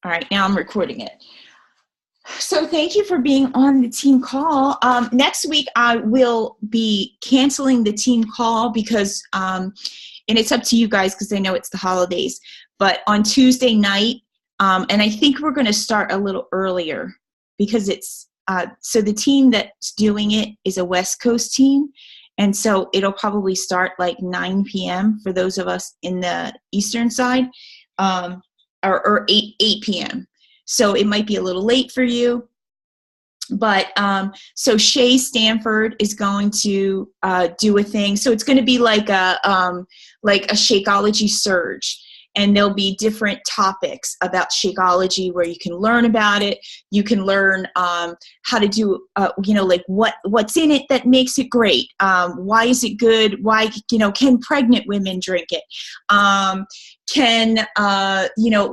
All right, now I'm recording it. So thank you for being on the team call. Next week, I will be canceling the team call because, and it's up to you guys because I know it's the holidays, but on Tuesday night, and I think we're going to start a little earlier because it's, so the team that's doing it is a West Coast team. And so it'll probably start like 9 p.m. for those of us in the Eastern side, or 8 p.m. So it might be a little late for you. But so Shay Stanford is going to do a thing. So it's going to be like a Shakeology surge. And there'll be different topics about Shakeology where you can learn about it. You can learn how to do, like what's in it that makes it great. Why is it good? Why, can pregnant women drink it?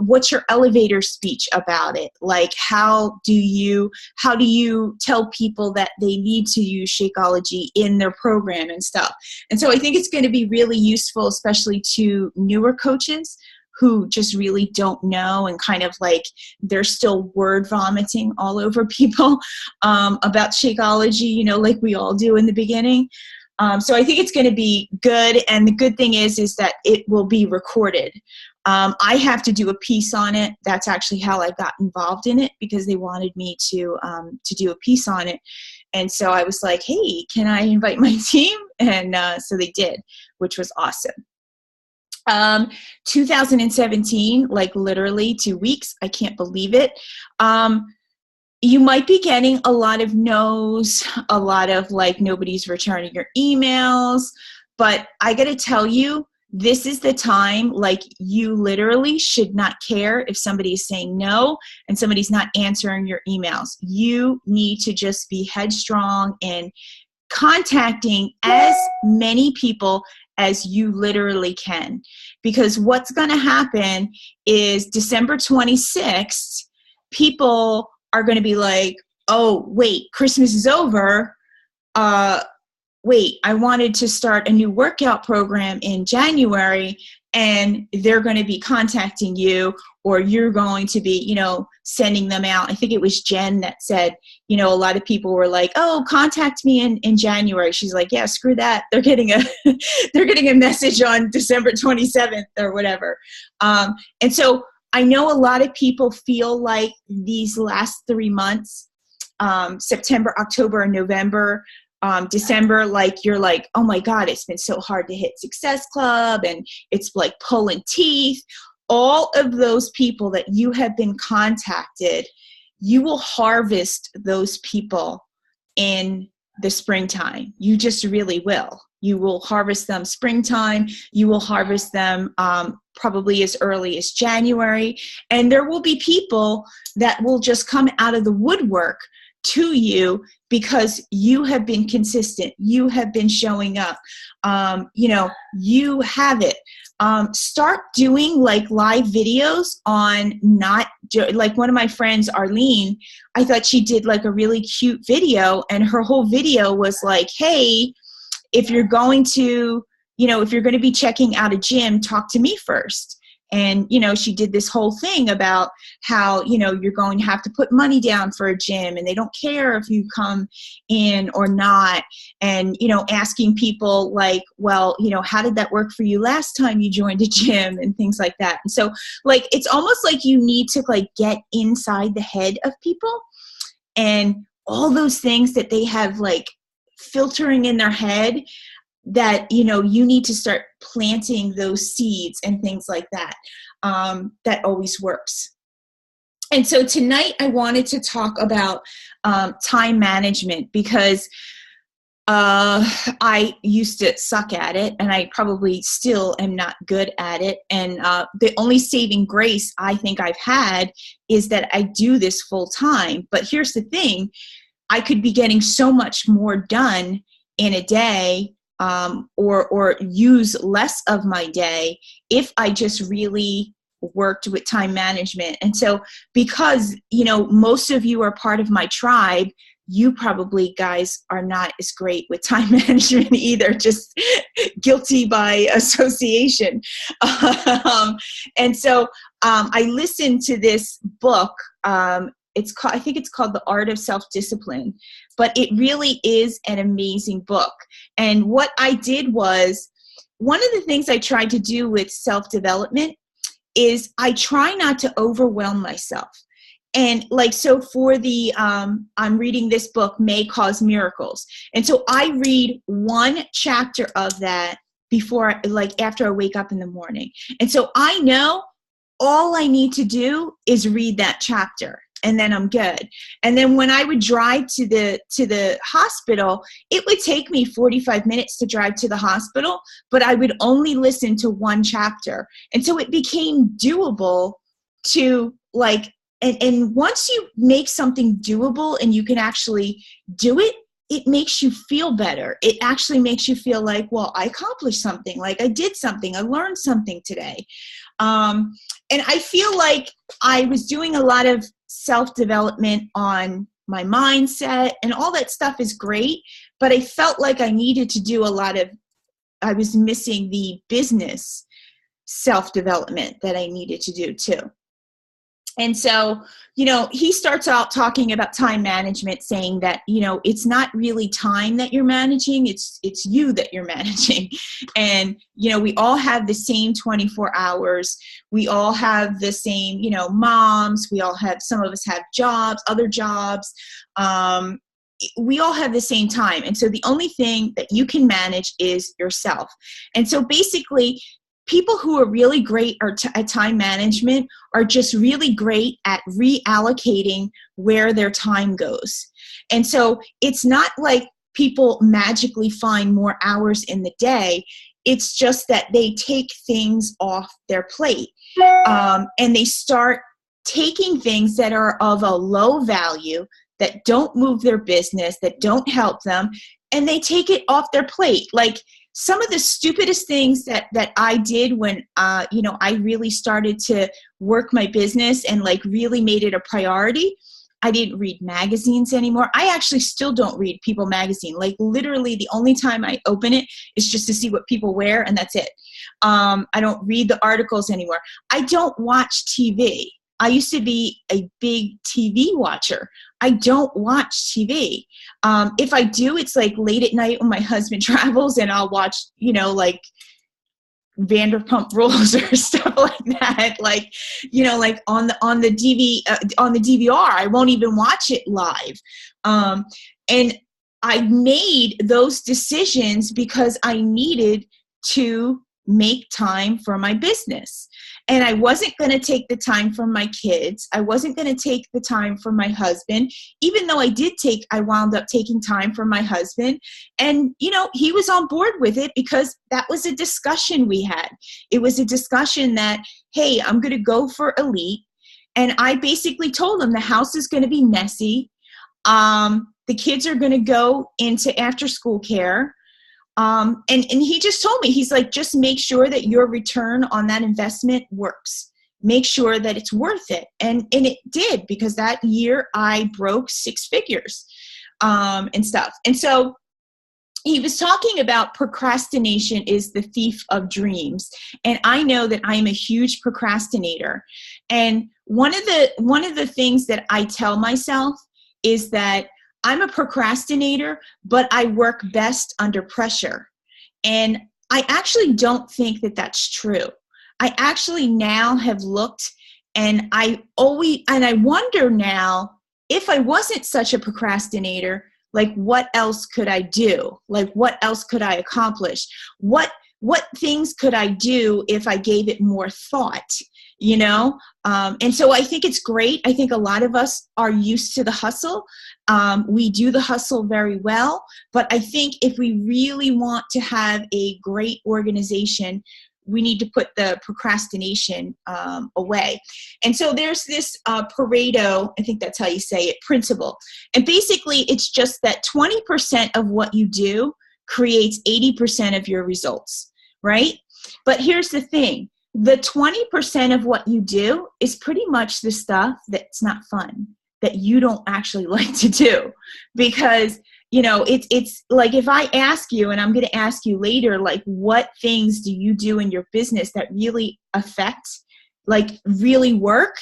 What's your elevator speech about it? Like, how do you tell people that they need to use Shakeology in their program and stuff? And so I think it's going to be really useful, especially to newer coaches who just really don't know and kind of like they're still word vomiting all over people about Shakeology, like we all do in the beginning. So I think it's going to be good. And the good thing is that it will be recorded. I have to do a piece on it. That's actually how I got involved in it because they wanted me to do a piece on it. And so I was like, hey, can I invite my team? And so they did, which was awesome. 2017, like literally 2 weeks. I can't believe it. You might be getting a lot of no's, a lot of like nobody's returning your emails, but I got to tell you, this is the time, like you literally should not care if somebody is saying no and somebody's not answering your emails. You need to just be headstrong in contacting as many people as you literally can. Because what's going to happen is December 26th, people are going to be like, oh, wait, Christmas is over. Wait, I wanted to start a new workout program in January, and they're going to be contacting you, or you're going to be, sending them out. I think it was Jen that said, a lot of people were like, oh, contact me in January. She's like, yeah, screw that. They're getting a message on December 27th or whatever. And so I know a lot of people feel like these last 3 months, September, October, and November, December, like you're like, oh my God, it's been so hard to hit Success Club and it's like pulling teeth. All of those people that you have been contacted, you will harvest those people in the springtime. You just really will. You will harvest them springtime. You will harvest them probably as early as January. And there will be people that will just come out of the woodwork to you because you have been consistent. You have been showing up. You have it. Start doing like live videos on like one of my friends, Arlene, I thought she did like a really cute video, and her whole video was like, hey, if you're going to be checking out a gym, talk to me first. And, she did this whole thing about how, you're going to have to put money down for a gym and they don't care if you come in or not. And, asking people like, well, how did that work for you last time you joined a gym and things like that. And so like, it's almost like you need to like get inside the head of people and all those things that they have like filtering in their head that, you need to start planting those seeds and things like that. That always works. And so tonight I wanted to talk about time management because I used to suck at it, and I probably still am not good at it. And the only saving grace I think I've had is that I do this full time. But here's the thing, I could be getting so much more done in a day, or use less of my day if I just really worked with time management. And so because, most of you are part of my tribe, you probably guys are not as great with time management either, just guilty by association. And so I listened to this book. I think it's called The Art of Self-Discipline, but it really is an amazing book. And what I did was, one of the things I tried to do with self-development is I try not to overwhelm myself. And like, so for the, I'm reading this book, May Cause Miracles. And so I read one chapter of that before, like after I wake up in the morning. And so I know all I need to do is read that chapter, and then I'm good. And then when I would drive to the hospital, it would take me 45 minutes to drive to the hospital, but I would only listen to one chapter. And so it became doable to like, and once you make something doable and you can actually do it, it makes you feel better. It actually makes you feel like, well, I accomplished something, like I did something, I learned something today. And I feel like I was doing a lot of self-development on my mindset, and all that stuff is great, but I felt like I needed to do I was missing the business self-development that I needed to do too. And so, he starts out talking about time management, saying that, it's not really time that you're managing, it's you that you're managing. And, we all have the same 24 hours. We all have the same, moms. Some of us have jobs, other jobs. We all have the same time. And so the only thing that you can manage is yourself. And so basically, people who are really great at time management are just really great at reallocating where their time goes. And so it's not like people magically find more hours in the day. It's just that they take things off their plate, and they start taking things that are of a low value, that don't move their business, that don't help them, and they take it off their plate. Like, some of the stupidest things that I did when, I really started to work my business and like really made it a priority. I didn't read magazines anymore. I actually still don't read People magazine. Like, literally the only time I open it is just to see what people wear, and that's it. I don't read the articles anymore. I don't watch TV. I used to be a big TV watcher. I don't watch TV. If I do, it's like late at night when my husband travels, and I'll watch, like Vanderpump Rules or stuff like that. Like, like on the DVR, I won't even watch it live. And I made those decisions because I needed to make time for my business. And I wasn't going to take the time from my kids. I wasn't going to take the time from my husband, even though I wound up taking time from my husband. And, he was on board with it because that was a discussion we had. It was a discussion that, hey, I'm going to go for Elite. And I basically told him the house is going to be messy. The kids are going to go into after school care. And he just told me, he's like, just make sure that your return on that investment works. Make sure that it's worth it. And it did, because that year I broke 6 figures, and stuff. And so he was talking about procrastination is the thief of dreams. And I know that I am a huge procrastinator. And one of the things that I tell myself is that I'm a procrastinator, but I work best under pressure. And I actually don't think that that's true. I actually now have looked, and I wonder now, if I wasn't such a procrastinator, like what else could I do? Like what else could I accomplish? What things could I do if I gave it more thought? And so I think it's great. I think a lot of us are used to the hustle. We do the hustle very well, but I think if we really want to have a great organization, we need to put the procrastination away. And so there's this Pareto, I think that's how you say it, principle. And basically it's just that 20% of what you do creates 80% of your results, right? But here's the thing. The 20% of what you do is pretty much the stuff that's not fun, that you don't actually like to do. Because, you know, it's like, if I ask you, and I'm going to ask you later, like, what things do you do in your business that really affect, like really work?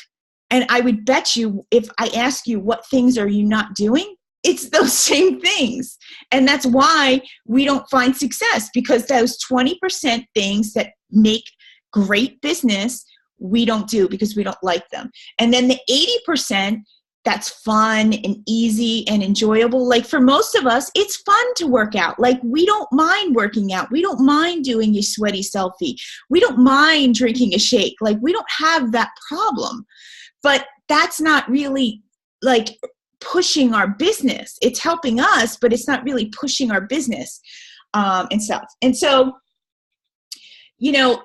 And I would bet you, if I ask you what things are you not doing, it's those same things. And that's why we don't find success, because those 20% things that make great business, we don't do because we don't like them. And then the 80% that's fun and easy and enjoyable. Like for most of us, it's fun to work out. Like we don't mind working out. We don't mind doing a sweaty selfie. We don't mind drinking a shake. Like we don't have that problem. But that's not really like pushing our business. It's helping us, but it's not really pushing our business and stuff. And so, you know,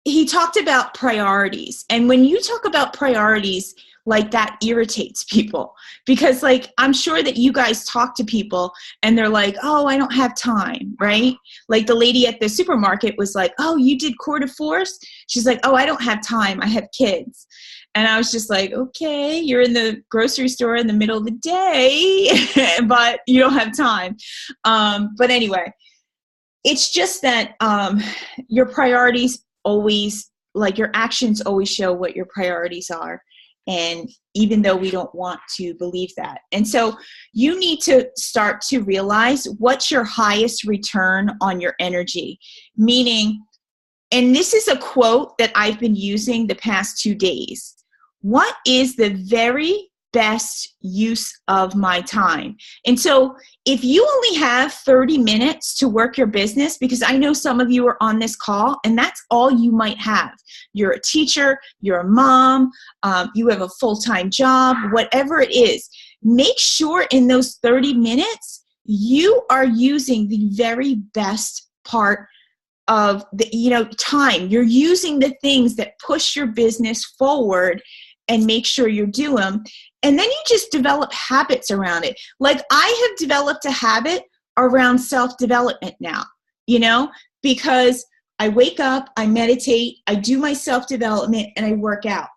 he talked about priorities. And when you talk about priorities, like that irritates people, because like, I'm sure that you guys talk to people and they're like, oh, I don't have time, right? Like the lady at the supermarket was like, oh, you did Cours de Force? She's like, oh, I don't have time. I have kids. And I was just like, okay, you're in the grocery store in the middle of the day, but you don't have time. But anyway, it's just that your priorities always, like your actions always show what your priorities are. And even though we don't want to believe that. And so you need to start to realize what's your highest return on your energy. Meaning, and this is a quote that I've been using the past 2 days. What is the very best use of my time? And so if you only have 30 minutes to work your business, because I know some of you are on this call and that's all you might have. You're a teacher, you're a mom, you have a full-time job, whatever it is, make sure in those 30 minutes, you are using the very best part of the, you know, time. You're using the things that push your business forward and make sure you do them. And then you just develop habits around it. Like I have developed a habit around self-development now, you know, because I wake up, I meditate, I do my self-development, and I work out.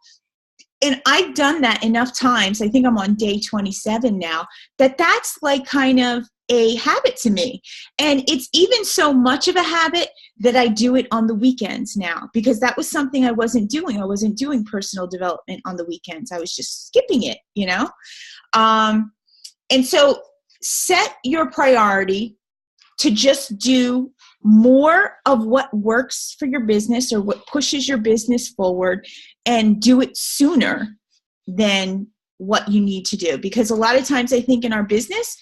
And I've done that enough times, I think I'm on day 27 now, that's like kind of a habit to me. And it's even so much of a habit that I do it on the weekends now, because that was something I wasn't doing. I wasn't doing personal development on the weekends. I was just skipping it, you know? And so set your priority to just do more of what works for your business or what pushes your business forward, and do it sooner than what you need to do. Because a lot of times I think in our business,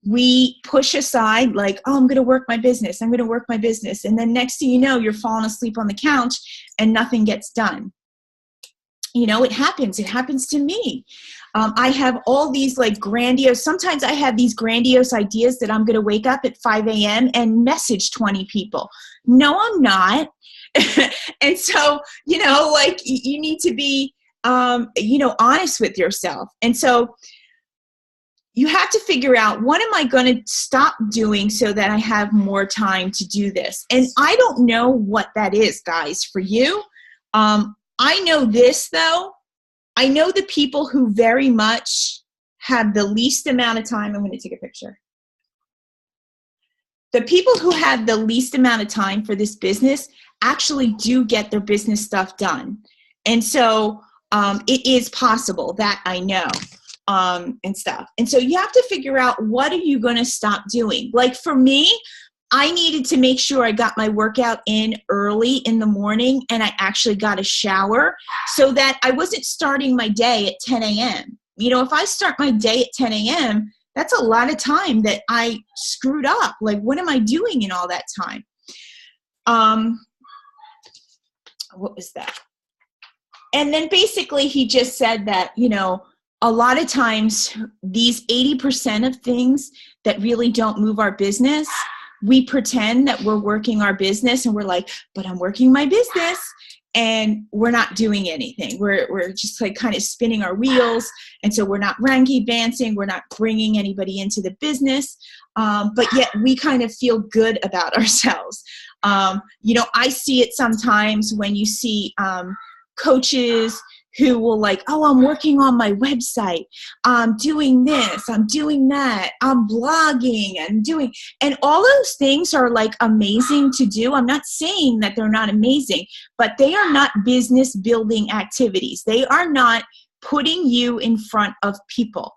we push aside like, oh, I'm going to work my business. I'm going to work my business. And then next thing you know, you're falling asleep on the couch and nothing gets done. You know, it happens. It happens to me. I have all these like grandiose, sometimes I have these grandiose ideas that I'm going to wake up at 5 a.m. and message 20 people. No, I'm not. And so, you know, like you need to be, you know, honest with yourself. And so you have to figure out, what am I going to stop doing so that I have more time to do this? And I don't know what that is, guys, for you. I know this, though. I know the people who very much have the least amount of time. I'm going to take a picture. The people who have the least amount of time for this business actually do get their business stuff done. And so it is possible, that I know. And stuff. And so you have to figure out, what are you going to stop doing? Like for me, I needed to make sure I got my workout in early in the morning, and I actually got a shower so that I wasn't starting my day at 10 a.m. You know, if I start my day at 10 a.m., that's a lot of time that I screwed up. Like, what am I doing in all that time? What was that? And then basically he just said that, you know, a lot of times these 80% of things that really don't move our business, we pretend that we're working our business and we're like, but I'm working my business, and we're not doing anything. We're just like kind of spinning our wheels. And so we're not rank advancing. We're not bringing anybody into the business. But yet we kind of feel good about ourselves. You know, I see it sometimes when you see coaches who will like, oh, I'm working on my website. I'm doing this. I'm doing that. I'm blogging. And all those things are like amazing to do. I'm not saying that they're not amazing, but they are not business building activities. They are not putting you in front of people.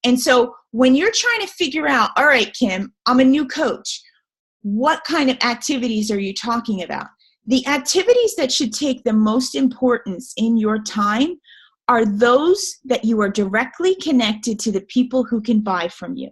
And so when you're trying to figure out, all right, Kim, I'm a new coach. What kind of activities are you talking about? The activities that should take the most importance in your time are those that you are directly connected to the people who can buy from you.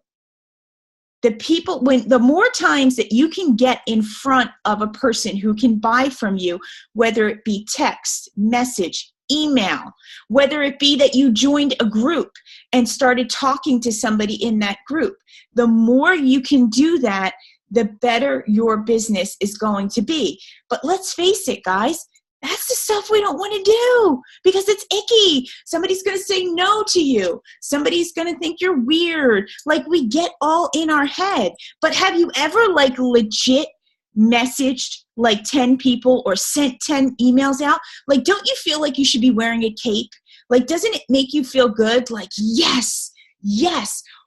The more times that you can get in front of a person who can buy from you, whether it be text, message, email, whether it be that you joined a group and started talking to somebody in that group, the more you can do that, the better your business is going to be. But let's face it, guys, that's the stuff we don't want to do because it's icky. Somebody's going to say no to you. Somebody's going to think you're weird. Like, we get all in our head. But have you ever like legit messaged like 10 people or sent 10 emails out? Like, don't you feel like you should be wearing a cape? Like, doesn't it make you feel good? Like, yes.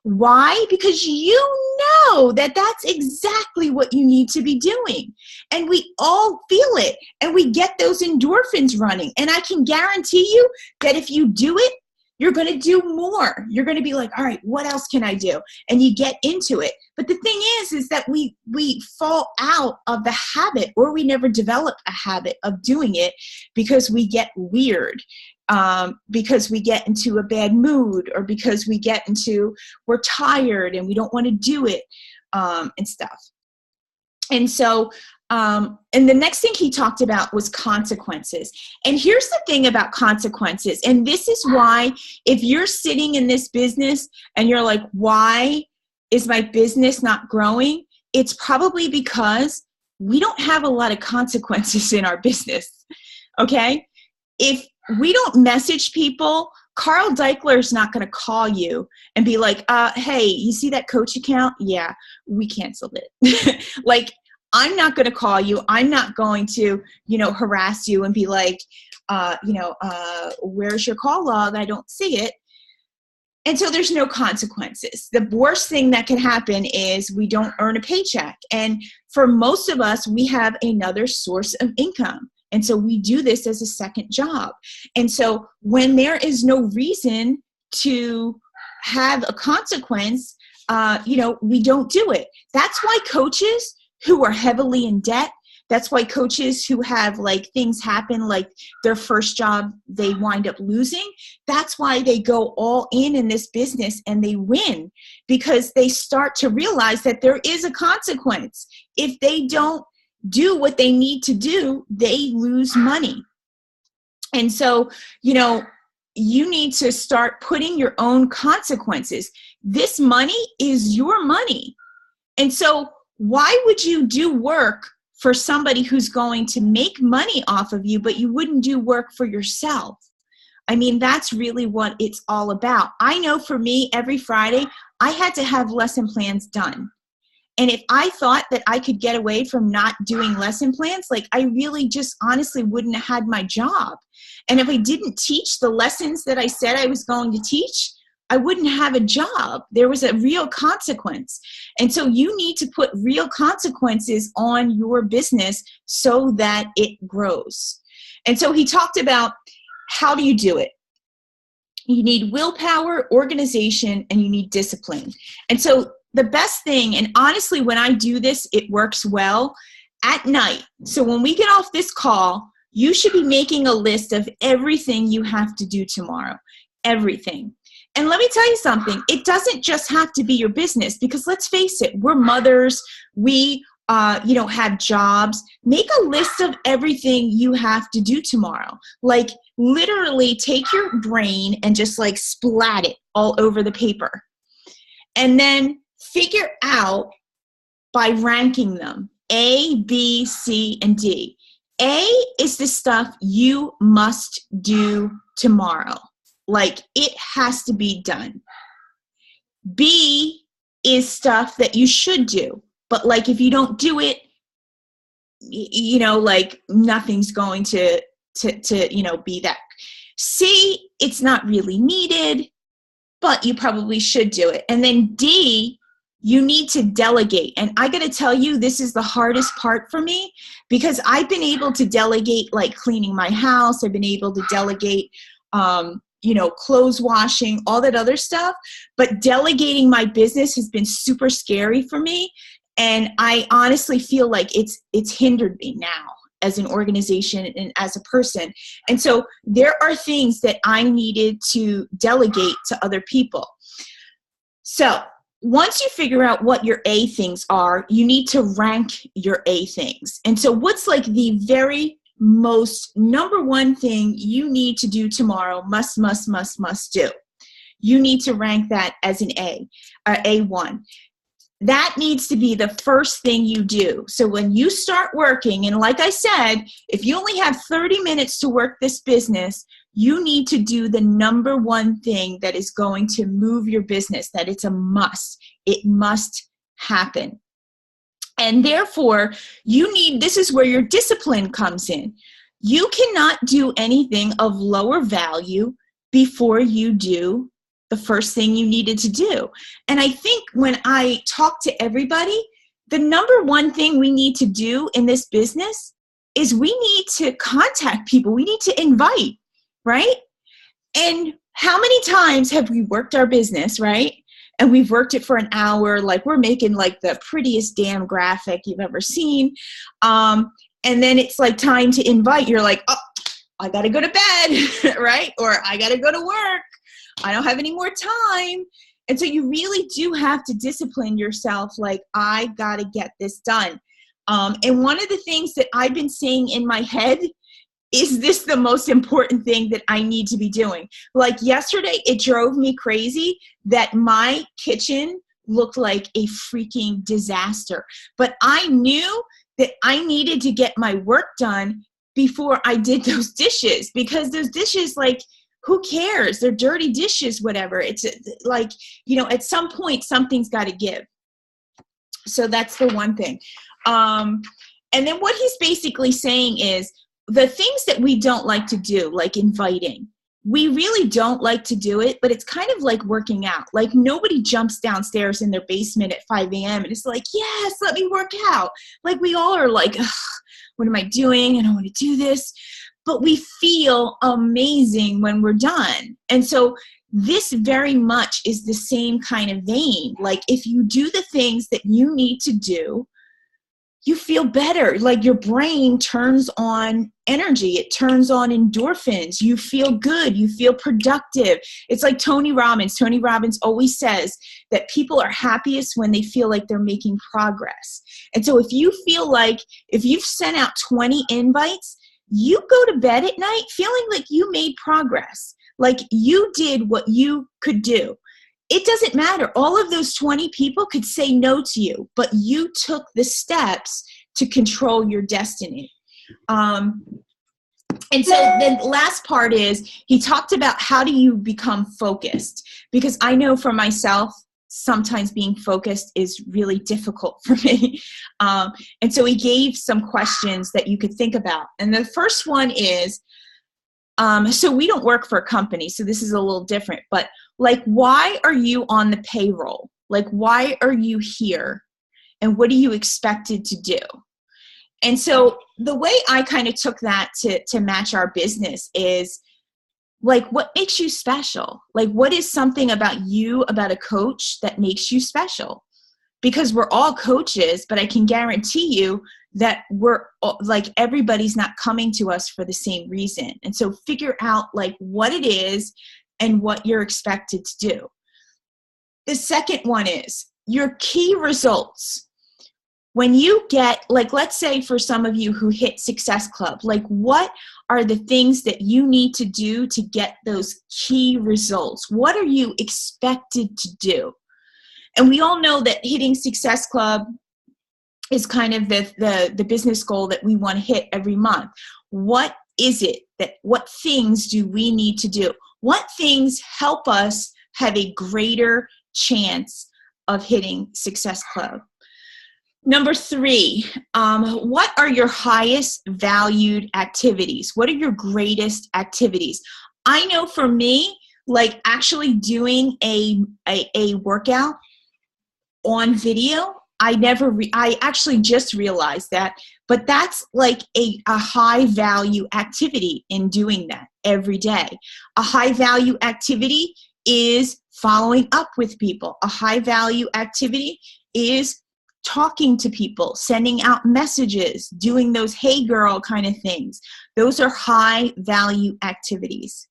Why? Because you know that that's exactly what you need to be doing. And we all feel it. And we get those endorphins running. And I can guarantee you that if you do it, you're going to do more. You're going to be like, all right, what else can I do? And you get into it. But the thing is that we fall out of the habit, or we never develop a habit of doing it because we get weird. Because we get into a bad mood, or because we're tired and we don't want to do it, and stuff. And so, and the next thing he talked about was consequences. And here's the thing about consequences. And this is why, if you're sitting in this business and you're like, why is my business not growing? It's probably because we don't have a lot of consequences in our business. Okay? If we don't message people, Carl Deichler is not going to call you and be like, hey, you see that coach account? Yeah, we canceled it. Like, I'm not going to call you. I'm not going to, harass you and be like, where's your call log? I don't see it. And so there's no consequences. The worst thing that can happen is we don't earn a paycheck. And for most of us, we have another source of income. And so we do this as a second job. And so when there is no reason to have a consequence, we don't do it. That's why coaches who are heavily in debt, that's why coaches who have like things happen, like their first job, they wind up losing. That's why they go all in this business and they win, because they start to realize that there is a consequence. If they don't do what they need to do, they lose money. And so, you need to start putting your own consequences. This money is your money. And so why would you do work for somebody who's going to make money off of you, but you wouldn't do work for yourself? I mean, that's really what it's all about. I know for me, every Friday, I had to have lesson plans done. And if I thought that I could get away from not doing lesson plans, like, I really just honestly wouldn't have had my job. And if I didn't teach the lessons that I said I was going to teach, I wouldn't have a job. There was a real consequence. And so you need to put real consequences on your business so that it grows. And so he talked about, how do you do it? You need willpower, organization, and you need discipline. And so the best thing, and honestly, when I do this, it works well at night. So when we get off this call, you should be making a list of everything you have to do tomorrow. Everything. And let me tell you something. It doesn't just have to be your business, because let's face it, we're mothers. We have jobs. Make a list of everything you have to do tomorrow. Like, literally take your brain and just like splat it all over the paper. And then figure out by ranking them, A, B, C, and D. A is the stuff you must do tomorrow. Like, it has to be done. B is stuff that you should do. But like, if you don't do it, like, nothing's going to be that. C, it's not really needed, but you probably should do it. And then D, you need to delegate. And I got to tell you, this is the hardest part for me, because I've been able to delegate like cleaning my house. I've been able to delegate, clothes washing, all that other stuff. But delegating my business has been super scary for me. And I honestly feel like it's hindered me now as an organization and as a person. And so there are things that I needed to delegate to other people. So once you figure out what your A things are, you need to rank your A things. And so what's like the very most number one thing you need to do tomorrow, must do? You need to rank that as an A, A1. That needs to be the first thing you do. So when you start working, and like I said, if you only have 30 minutes to work this business, you need to do the number one thing that is going to move your business, that it's a must. It must happen. And therefore, this is where your discipline comes in. You cannot do anything of lower value before you do the first thing you needed to do. And I think when I talk to everybody, the number one thing we need to do in this business is we need to contact people. We need to invite, right? And how many times have we worked our business, right? And we've worked it for an hour, like we're making like the prettiest damn graphic you've ever seen. And then it's like time to invite. You're like, oh, I got to go to bed, right? Or I got to go to work. I don't have any more time. And so you really do have to discipline yourself. Like, I got to get this done. And one of the things that I've been saying in my head, is this the most important thing that I need to be doing? Like yesterday, it drove me crazy that my kitchen looked like a freaking disaster. But I knew that I needed to get my work done before I did those dishes, because those dishes, like, who cares? They're dirty dishes, whatever. It's like, at some point, something's got to give. So that's the one thing. And then what he's basically saying is the things that we don't like to do, like inviting, we really don't like to do it, but it's kind of like working out. Like nobody jumps downstairs in their basement at 5 a.m. and it's like, yes, let me work out. Like we all are like, what am I doing? I don't want to do this. But we feel amazing when we're done. And so this very much is the same kind of vein. Like if you do the things that you need to do, you feel better. Like your brain turns on energy. It turns on endorphins. You feel good. You feel productive. It's like Tony Robbins. Tony Robbins always says that people are happiest when they feel like they're making progress. And so if you feel like, if you've sent out 20 invites, you go to bed at night feeling like you made progress, like you did what you could do. It doesn't matter. All of those 20 people could say no to you, but you took the steps to control your destiny. And so the last part is he talked about how do you become focused? Because I know for myself, sometimes being focused is really difficult for me. And so he gave some questions that you could think about. And the first one is, so we don't work for a company, so this is a little different, but like, why are you on the payroll? Like, why are you here? And what are you expected to do? And so the way I kind of took that to match our business is, like, what makes you special? Like, what is something about you, about a coach that makes you special? Because we're all coaches, but I can guarantee you that we're like, everybody's not coming to us for the same reason. And so figure out like what it is and what you're expected to do. The second one is your key results. When you get, like, let's say for some of you who hit Success Club, like what are the things that you need to do to get those key results? What are you expected to do? And we all know that hitting Success Club is kind of the business goal that we want to hit every month. What is it what things do we need to do? What things help us have a greater chance of hitting Success Club? Number 3, what are your highest valued activities? What are your greatest activities? I know for me, like actually doing a workout on video, I actually just realized that, but that's like a high value activity in doing that every day. A high value activity is following up with people. A high value activity is talking to people, sending out messages, doing those hey girl kind of things. Those are high value activities.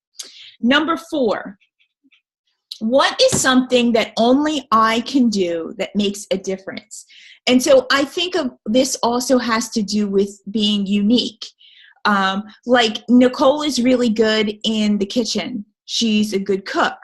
Number 4, what is something that only I can do that makes a difference? And so I think of this also has to do with being unique. Like Nicole is really good in the kitchen. She's a good cook.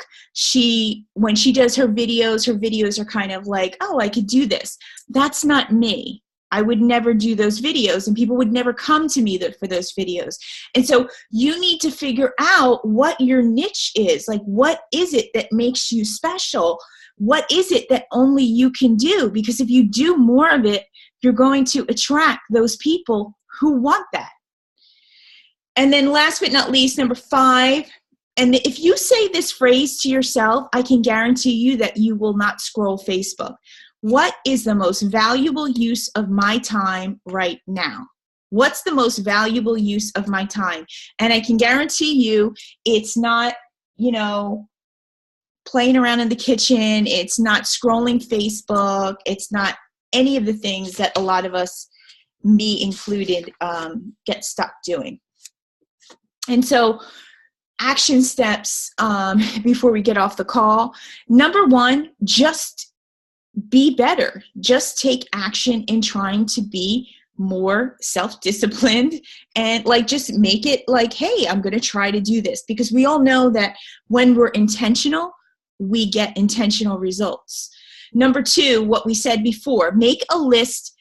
When she does her videos are kind of like, oh, I could do this. That's not me. I would never do those videos, and people would never come to me for those videos. And so you need to figure out what your niche is. Like, what is it that makes you special? What is it that only you can do? Because if you do more of it, you're going to attract those people who want that. And then last but not least, number 5, and if you say this phrase to yourself, I can guarantee you that you will not scroll Facebook. What is the most valuable use of my time right now? What's the most valuable use of my time? And I can guarantee you it's not, playing around in the kitchen. It's not scrolling Facebook. It's not any of the things that a lot of us, me included, get stuck doing. And so action steps before we get off the call. Number 1, just be better. Just take action in trying to be more self-disciplined and just make it like, hey, I'm going to try to do this, because we all know that when we're intentional, we get intentional results. Number 2, what we said before, make a list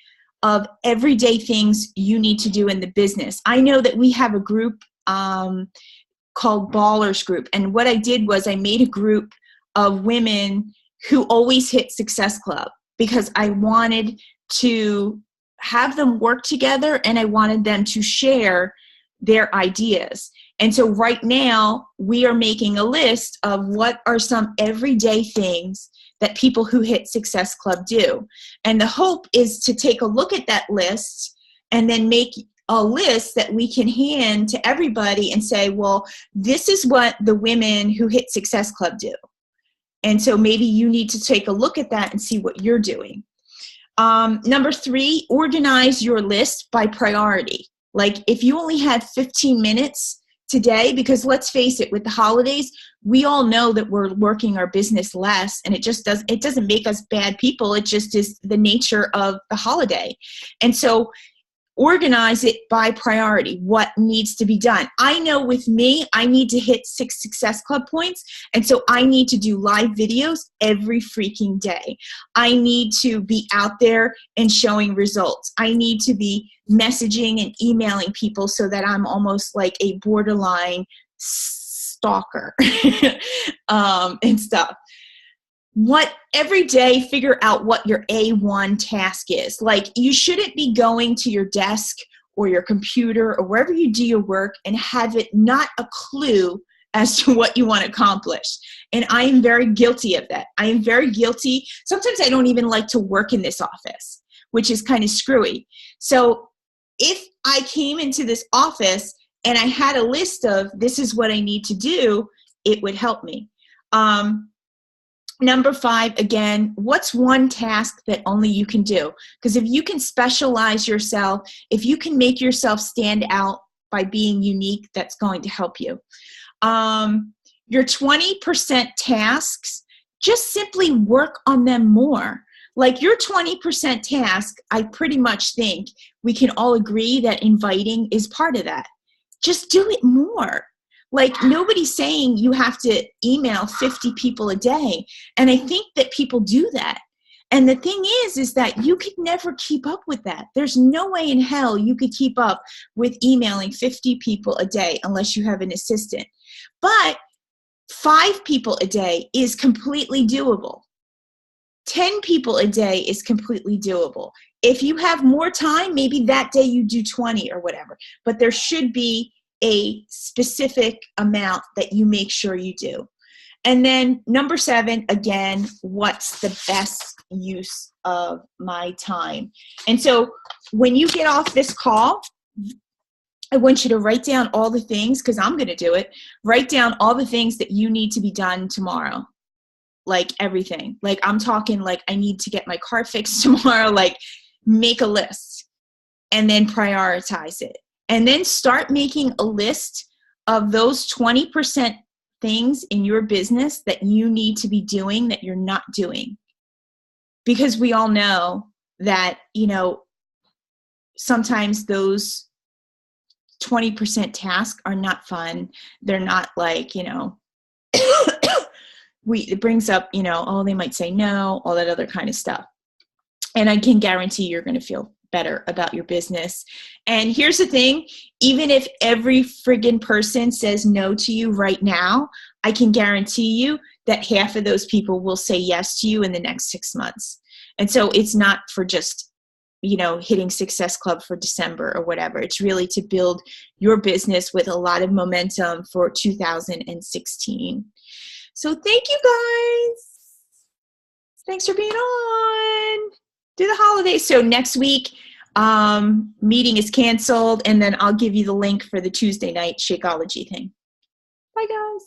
of everyday things you need to do in the business. I know that we have a group called Ballers Group. And what I did was I made a group of women who always hit Success Club, because I wanted to have them work together and I wanted them to share their ideas. And so right now we are making a list of what are some everyday things that people who hit Success Club do. And the hope is to take a look at that list and then make a list that we can hand to everybody and say, well, this is what the women who hit Success Club do. And so maybe you need to take a look at that and see what you're doing. Number 3, organize your list by priority. Like if you only had 15 minutes today, because let's face it, with the holidays, we all know that we're working our business less, and it doesn't make us bad people. It just is the nature of the holiday. And so organize it by priority, what needs to be done. I know with me, I need to hit 6 Success Club points, and so I need to do live videos every freaking day. I need to be out there and showing results. I need to be messaging and emailing people so that I'm almost like a borderline stalker and stuff. Every day, figure out what your A1 task is. Like, you shouldn't be going to your desk or your computer or wherever you do your work and have it not a clue as to what you want to accomplish. And I am very guilty of that. I am very guilty. Sometimes I don't even like to work in this office, which is kind of screwy. So if I came into this office and I had a list of this is what I need to do, it would help me. Number 5, again, what's one task that only you can do? Because if you can specialize yourself, if you can make yourself stand out by being unique, that's going to help you. Your 20% tasks, just simply work on them more. Like your 20% task, I pretty much think we can all agree that inviting is part of that. Just do it more. Like, nobody's saying you have to email 50 people a day. And I think that people do that. And the thing is that you could never keep up with that. There's no way in hell you could keep up with emailing 50 people a day unless you have an assistant. But 5 people a day is completely doable. 10 people a day is completely doable. If you have more time, maybe that day you do 20 or whatever. But there should be a specific amount that you make sure you do. And then number 7, again, what's the best use of my time? And so when you get off this call, I want you to write down all the things, because I'm going to do it. Write down all the things that you need to be done tomorrow. Like everything. Like I'm talking like I need to get my car fixed tomorrow. Like make a list and then prioritize it. And then start making a list of those 20% things in your business that you need to be doing that you're not doing. Because we all know that, sometimes those 20% tasks are not fun. They're not like, it brings up, oh, they might say no, all that other kind of stuff. And I can guarantee you're going to feel better about your business. And here's the thing, even if every friggin' person says no to you right now, I can guarantee you that half of those people will say yes to you in the next 6 months. And so it's not for just, hitting Success Club for December or whatever. It's really to build your business with a lot of momentum for 2016. So thank you guys. Thanks for being on. Do the holidays. So next week, meeting is canceled, and then I'll give you the link for the Tuesday night Shakeology thing. Bye, guys.